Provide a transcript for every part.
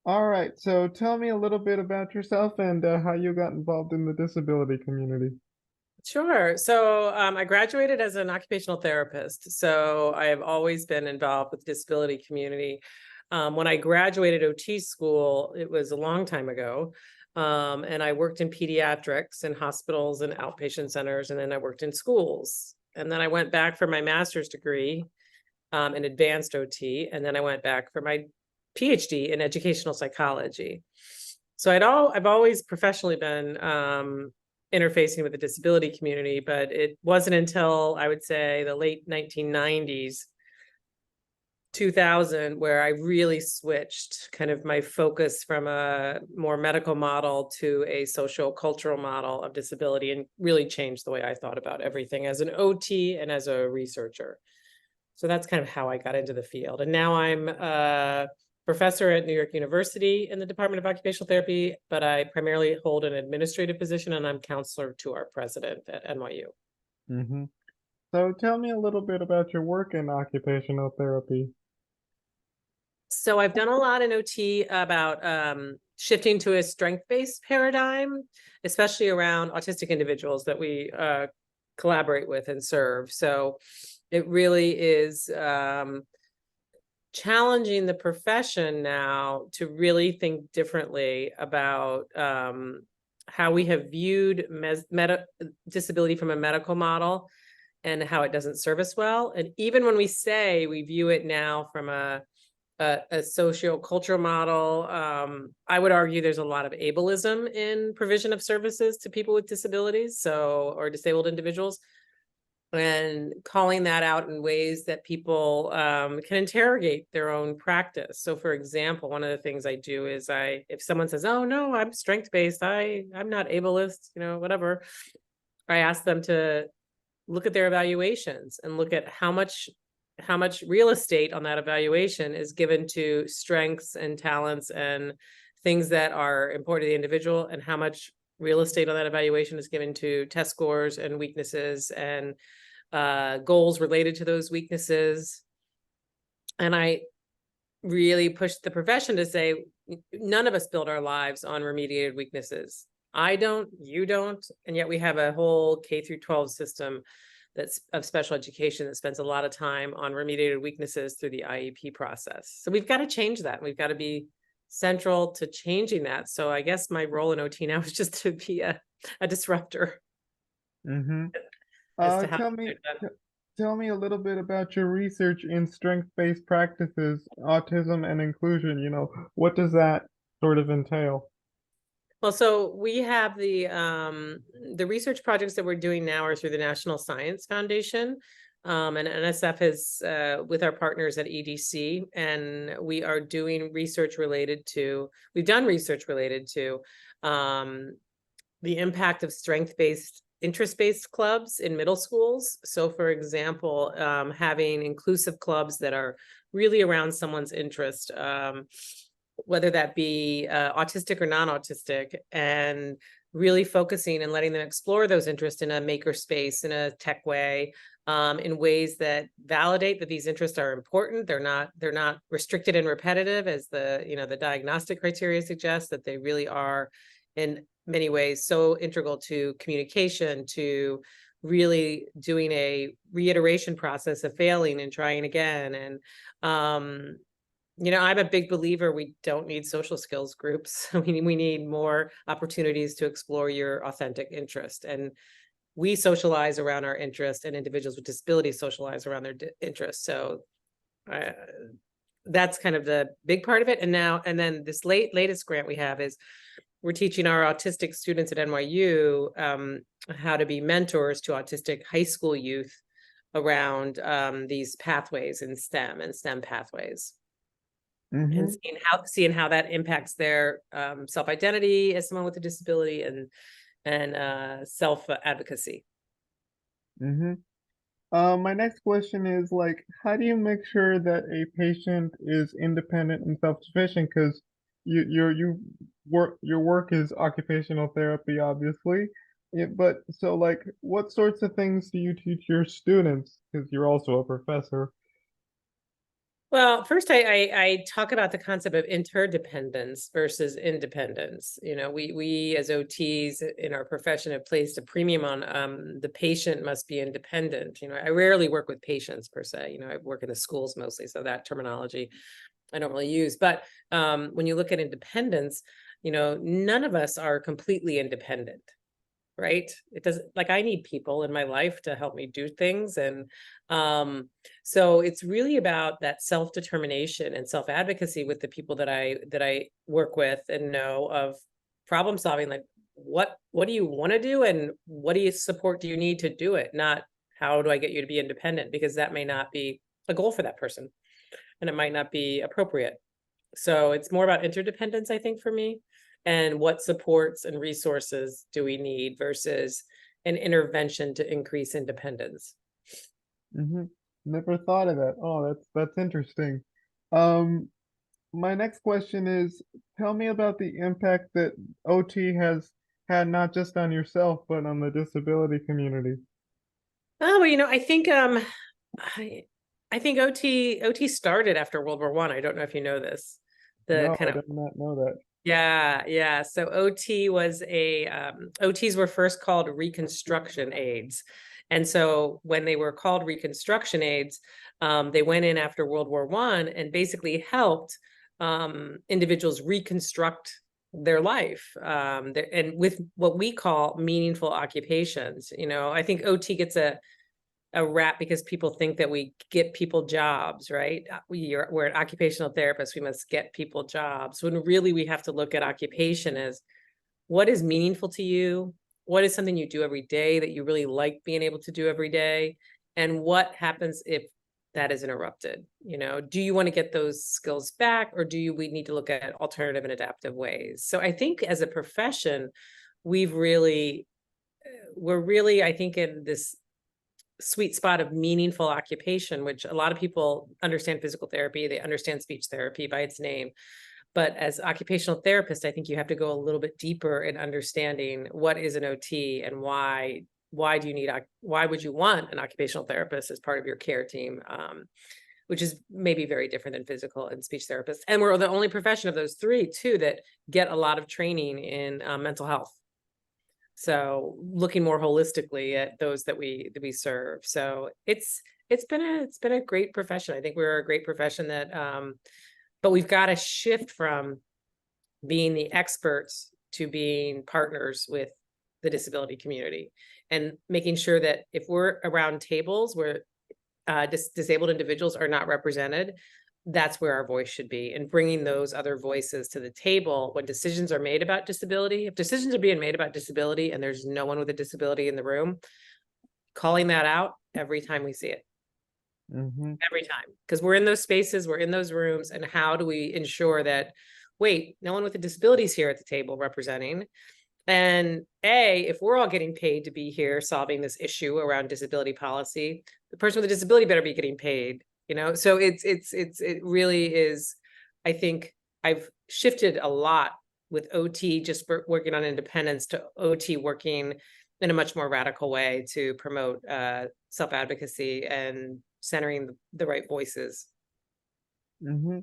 All right, so tell me a little bit about yourself and how you got involved in the disability community. Sure. So I graduated as an occupational therapist. So I have always been involved with the disability community. When I graduated OT school, it was a long time ago. And I worked in pediatrics in hospitals and outpatient centers, and then I worked in schools. And then I went back for my master's degree in advanced OT, and then I went back for my PhD in educational psychology. So I've always professionally been interfacing with the disability community, but it wasn't until I would say the late 1990s, 2000, where I really switched kind of my focus from a more medical model to a social cultural model of disability and really changed the way I thought about everything as an OT and as a researcher. So that's kind of how I got into the field. And now I'm a professor at New York University in the Department of Occupational Therapy, but I primarily hold an administrative position and I'm counselor to our president at NYU. hmm So tell me a little bit about your work in occupational therapy. So I've done a lot in OT about shifting to a strength-based paradigm, especially around autistic individuals that we collaborate with and serve. So it really is challenging the profession now to really think differently about how we have viewed disability from a medical model and how it doesn't serve us well. And even when we say we view it now from a socio-cultural model, I would argue there's a lot of ableism in provision of services to people with disabilities, or disabled individuals, and calling that out in ways that people can interrogate their own practice. So for example, one of the things I do is if someone says, oh no, I'm strength-based, I'm not ableist, whatever, I ask them to look at their evaluations and look at how much real estate on that evaluation is given to strengths and talents and things that are important to the individual, and how much real estate on that evaluation is given to test scores and weaknesses and goals related to those weaknesses. And I really pushed the profession to say, none of us build our lives on remediated weaknesses. I don't, you don't, and yet we have a whole K through 12 system that's of special education that spends a lot of time on remediated weaknesses through the IEP process. So we've got to change that. We've got to be central to changing that. So I guess my role in OT now is just to be a disruptor hmm as to how Tell me, tell me a little bit about your research in strength-based practices, autism and inclusion. What does that sort of entail? well, so we have the research projects that we're doing now are through the National Science Foundation, and NSF is with our partners at EDC, and we are doing research related to. We've done research related to the impact of strength-based, interest-based clubs in middle schools. So, for example, having inclusive clubs that are really around someone's interest. Whether that be autistic or non-autistic, and really focusing and letting them explore those interests in a maker space, in a tech way, in ways that validate that these interests are important. They're not restricted and repetitive as the diagnostic criteria suggests, that they really are in many ways so integral to communication, to really doing a reiteration process of failing and trying again. And I'm a big believer we don't need social skills groups. We need more opportunities to explore your authentic interest. And we socialize around our interest, and individuals with disabilities socialize around their interests. So uh, that's kind of the big part of it. And then this latest grant we have is we're teaching our autistic students at NYU how to be mentors to autistic high school youth around these pathways in STEM and STEM pathways, and hmm seeing how that impacts their self-identity as someone with a disability, and self-advocacy. hmm My next question is like, how do you make sure that a patient is independent and self-sufficient? Because your work is occupational therapy, obviously. But so like, what sorts of things do you teach your students? Because you're also a professor. Well, first, I talk about the concept of interdependence versus independence. You know, we as OTs in our profession have placed a premium on the patient must be independent. You know, I rarely work with patients per se. You know, I work in the schools mostly, so that terminology I don't really use. But when you look at independence, you know, none of us are completely independent, right? It doesn't, like, I need people in my life to help me do things. And so it's really about that self-determination and self-advocacy with the people that I work with and know of problem solving, like what do you want to do and what do you support do you need to do it, not how do I get you to be independent, because that may not be a goal for that person and it might not be appropriate. So it's more about interdependence, I think, for me, and what supports and resources do we need versus an intervention to increase independence. Hmm. Never thought of that. Oh, that's interesting. Um, my next question is, tell me about the impact that OT has had not just on yourself, but on the disability community. Oh, well, you know, I think I I think OT started after World War I. I don't know if you know this. The No, kind I of did not know that. yeah. So OT was a OTs were first called reconstruction aides. And so when they were called reconstruction aides, they went in after World War I and basically helped individuals reconstruct their life, and with what we call meaningful occupations. You know, I think OT gets a rap because people think that we get people jobs, right? We're an occupational therapist. We must get people jobs, when really we have to look at occupation as what is meaningful to you? What is something you do every day that you really like being able to do every day? And what happens if that is interrupted? You know, do you want to get those skills back, or we need to look at alternative and adaptive ways? So I think as a profession, we've really, we're really, I think, in this sweet spot of meaningful occupation, which a lot of people understand physical therapy, they understand speech therapy by its name. But as occupational therapist, I think you have to go a little bit deeper in understanding what is an OT and why do you need why would you want an occupational therapist as part of your care team, which is maybe very different than physical and speech therapists. And we're the only profession of those three too that get a lot of training in mental health, so looking more holistically at those that we serve. So it's been a great profession. I think we're a great profession that but we've got to shift from being the experts to being partners with the disability community, and making sure that if we're around tables where disabled individuals are not represented, that's where our voice should be, and bringing those other voices to the table when decisions are made about disability. If decisions are being made about disability and there's no one with a disability in the room, calling that out every time we see it, Mm-hmm. every time, because we're in those spaces, we're in those rooms, and how do we ensure that, wait, no one with a disability is here at the table representing? And if we're all getting paid to be here solving this issue around disability policy, the person with a disability better be getting paid, you know? So it really is, I think I've shifted a lot with OT just for working on independence to OT working in a much more radical way to promote self-advocacy and centering the right voices. Mm-hmm.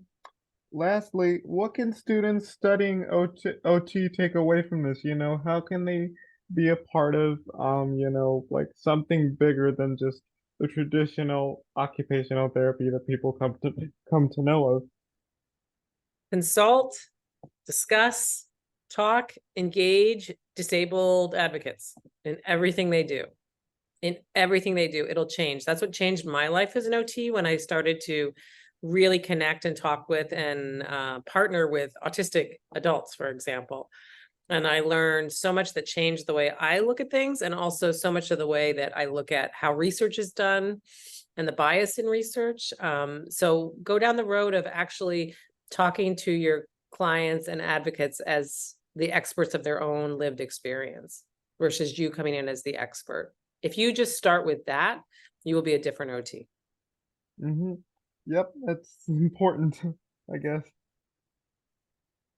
Lastly, what can students studying OT take away from this? You know, how can they be a part of, like something bigger than just the traditional occupational therapy that people come to know of? Consult, discuss, talk, engage disabled advocates in everything they do. In everything they do, it'll change. That's what changed my life as an OT when I started to really connect and talk with and partner with autistic adults, for example. And I learned so much that changed the way I look at things, and also so much of the way that I look at how research is done and the bias in research. So go down the road of actually talking to your clients and advocates as the experts of their own lived experience versus you coming in as the expert. If you just start with that, you will be a different OT. Mm-hmm. Yep, that's important, I guess.